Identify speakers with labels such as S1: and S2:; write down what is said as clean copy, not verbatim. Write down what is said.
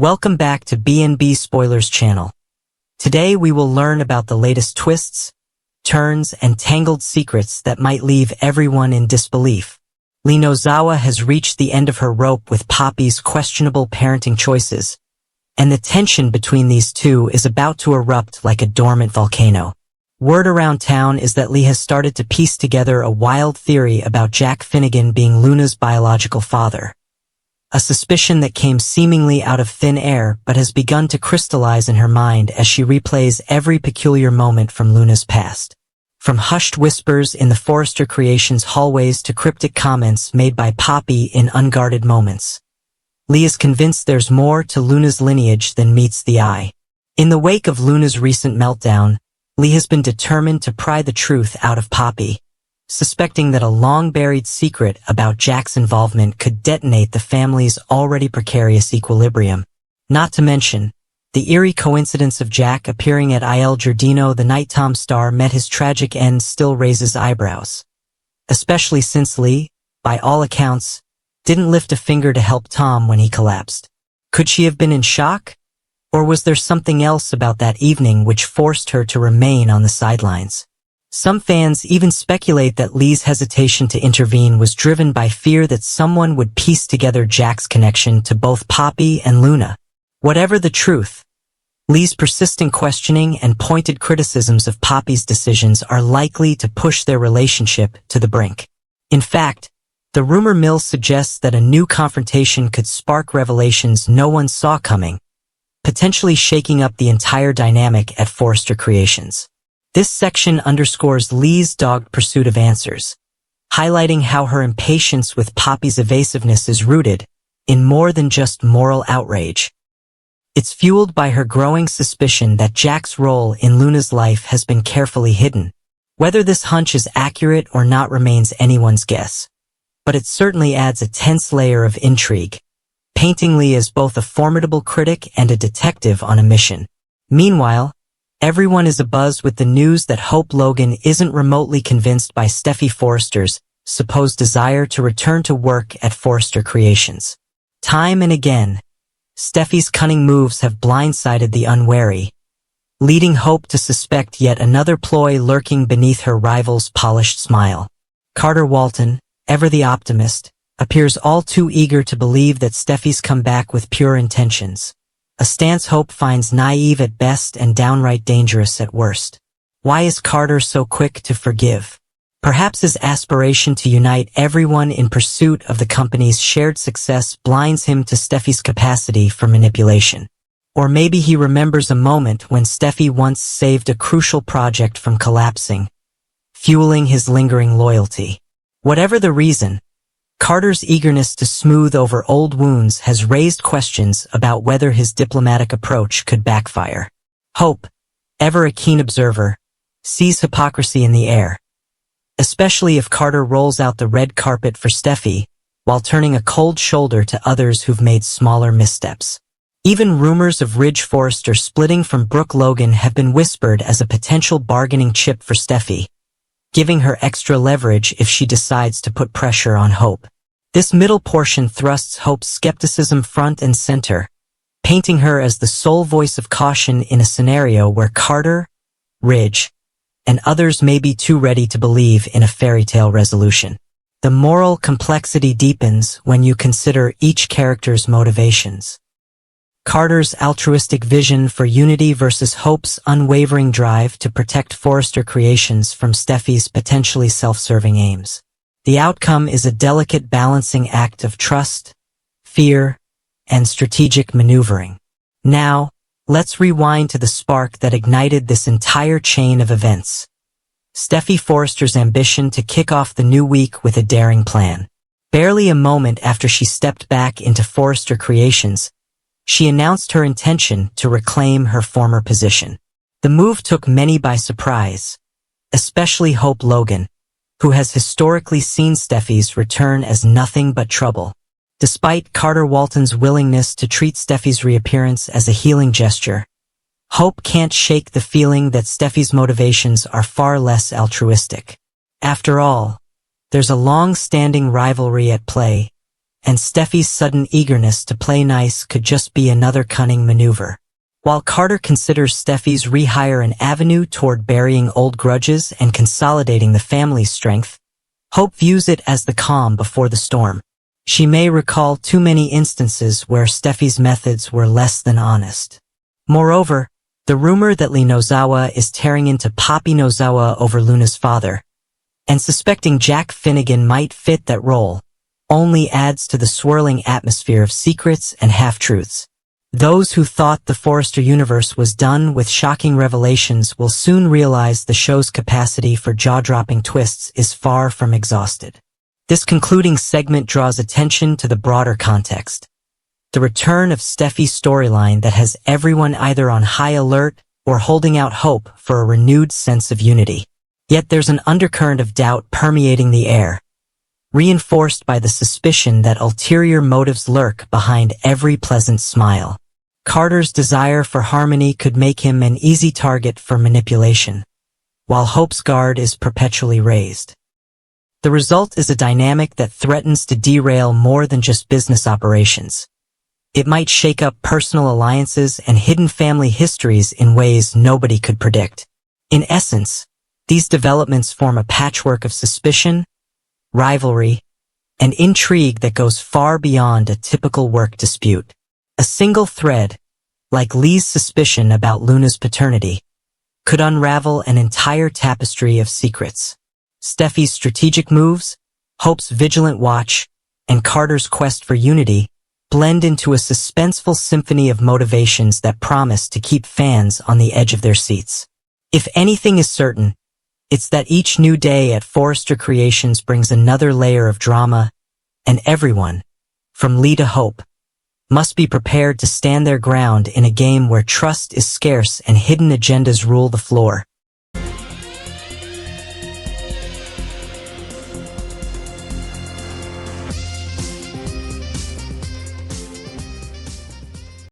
S1: Welcome back to B&B Spoilers channel. Today we will learn about the latest twists, turns, and tangled secrets that might leave everyone in disbelief. Lee Nozawa has reached the end of her rope with Poppy's questionable parenting choices, and the tension between these two is about to erupt like a dormant volcano. Word around town is that Lee has started to piece together a wild theory about Jack Finnegan being Luna's biological father. A suspicion that came seemingly out of thin air but has begun to crystallize in her mind as she replays every peculiar moment from Luna's past. From hushed whispers in the Forrester Creations hallways to cryptic comments made by Poppy in unguarded moments, Lee is convinced there's more to Luna's lineage than meets the eye. In the wake of Luna's recent meltdown, Lee has been determined to pry the truth out of Poppy, suspecting that a long-buried secret about Jack's involvement could detonate the family's already precarious equilibrium. Not to mention, the eerie coincidence of Jack appearing at Il Giardino the night Tom Starr met his tragic end still raises eyebrows. Especially since Lee, by all accounts, didn't lift a finger to help Tom when he collapsed. Could she have been in shock? Or was there something else about that evening which forced her to remain on the sidelines? Some fans even speculate that Lee's hesitation to intervene was driven by fear that someone would piece together Jack's connection to both Poppy and Luna. Whatever the truth, Lee's persistent questioning and pointed criticisms of Poppy's decisions are likely to push their relationship to the brink. In fact, the rumor mill suggests that a new confrontation could spark revelations no one saw coming, potentially shaking up the entire dynamic at Forrester Creations. This section underscores Lee's dogged pursuit of answers, highlighting how her impatience with Poppy's evasiveness is rooted in more than just moral outrage. It's fueled by her growing suspicion that Jack's role in Luna's life has been carefully hidden. Whether this hunch is accurate or not remains anyone's guess, but it certainly adds a tense layer of intrigue, painting Lee as both a formidable critic and a detective on a mission. Meanwhile, everyone is abuzz with the news that Hope Logan isn't remotely convinced by Steffi Forrester's supposed desire to return to work at Forrester Creations. Time and again, Steffi's cunning moves have blindsided the unwary, leading Hope to suspect yet another ploy lurking beneath her rival's polished smile. Carter Walton, ever the optimist, appears all too eager to believe that Steffi's come back with pure intentions. A stance Hope finds naive at best and downright dangerous at worst. Why is Carter so quick to forgive? Perhaps his aspiration to unite everyone in pursuit of the company's shared success blinds him to Steffi's capacity for manipulation. Or maybe he remembers a moment when Steffi once saved a crucial project from collapsing, fueling his lingering loyalty. Whatever the reason, Carter's eagerness to smooth over old wounds has raised questions about whether his diplomatic approach could backfire. Hope, ever a keen observer, sees hypocrisy in the air, especially if Carter rolls out the red carpet for Steffi while turning a cold shoulder to others who've made smaller missteps. Even rumors of Ridge Forrester splitting from Brooke Logan have been whispered as a potential bargaining chip for Steffi, giving her extra leverage if she decides to put pressure on Hope. This middle portion thrusts Hope's skepticism front and center, painting her as the sole voice of caution in a scenario where Carter, Ridge, and others may be too ready to believe in a fairy tale resolution. The moral complexity deepens when you consider each character's motivations. Carter's altruistic vision for unity versus Hope's unwavering drive to protect Forrester Creations from Steffi's potentially self-serving aims. The outcome is a delicate balancing act of trust, fear, and strategic maneuvering. Now, let's rewind to the spark that ignited this entire chain of events. Steffi Forrester's ambition to kick off the new week with a daring plan. Barely a moment after she stepped back into Forrester Creations, she announced her intention to reclaim her former position. The move took many by surprise, especially Hope Logan, who has historically seen Steffi's return as nothing but trouble. Despite Carter Walton's willingness to treat Steffi's reappearance as a healing gesture, Hope can't shake the feeling that Steffi's motivations are far less altruistic. After all, there's a long-standing rivalry at play, and Steffi's sudden eagerness to play nice could just be another cunning maneuver. While Carter considers Steffi's rehire an avenue toward burying old grudges and consolidating the family's strength, Hope views it as the calm before the storm. She may recall too many instances where Steffi's methods were less than honest. Moreover, the rumor that Lee Nozawa is tearing into Poppy Nozawa over Luna's father, and suspecting Jack Finnegan might fit that role, only adds to the swirling atmosphere of secrets and half-truths. Those who thought the Forrester universe was done with shocking revelations will soon realize the show's capacity for jaw-dropping twists is far from exhausted. This concluding segment draws attention to the broader context. The return of Steffi's storyline that has everyone either on high alert or holding out hope for a renewed sense of unity. Yet there's an undercurrent of doubt permeating the air, reinforced by the suspicion that ulterior motives lurk behind every pleasant smile. Carter's desire for harmony could make him an easy target for manipulation, while Hope's guard is perpetually raised. The result is a dynamic that threatens to derail more than just business operations. It might shake up personal alliances and hidden family histories in ways nobody could predict. In essence, these developments form a patchwork of suspicion, rivalry, and intrigue that goes far beyond a typical work dispute. A single thread, like Lee's suspicion about Luna's paternity, could unravel an entire tapestry of secrets. Steffi's strategic moves, Hope's vigilant watch, and Carter's quest for unity blend into a suspenseful symphony of motivations that promise to keep fans on the edge of their seats. If anything is certain, it's that each new day at Forrester Creations brings another layer of drama, and everyone, from Lee to Hope, must be prepared to stand their ground in a game where trust is scarce and hidden agendas rule the floor.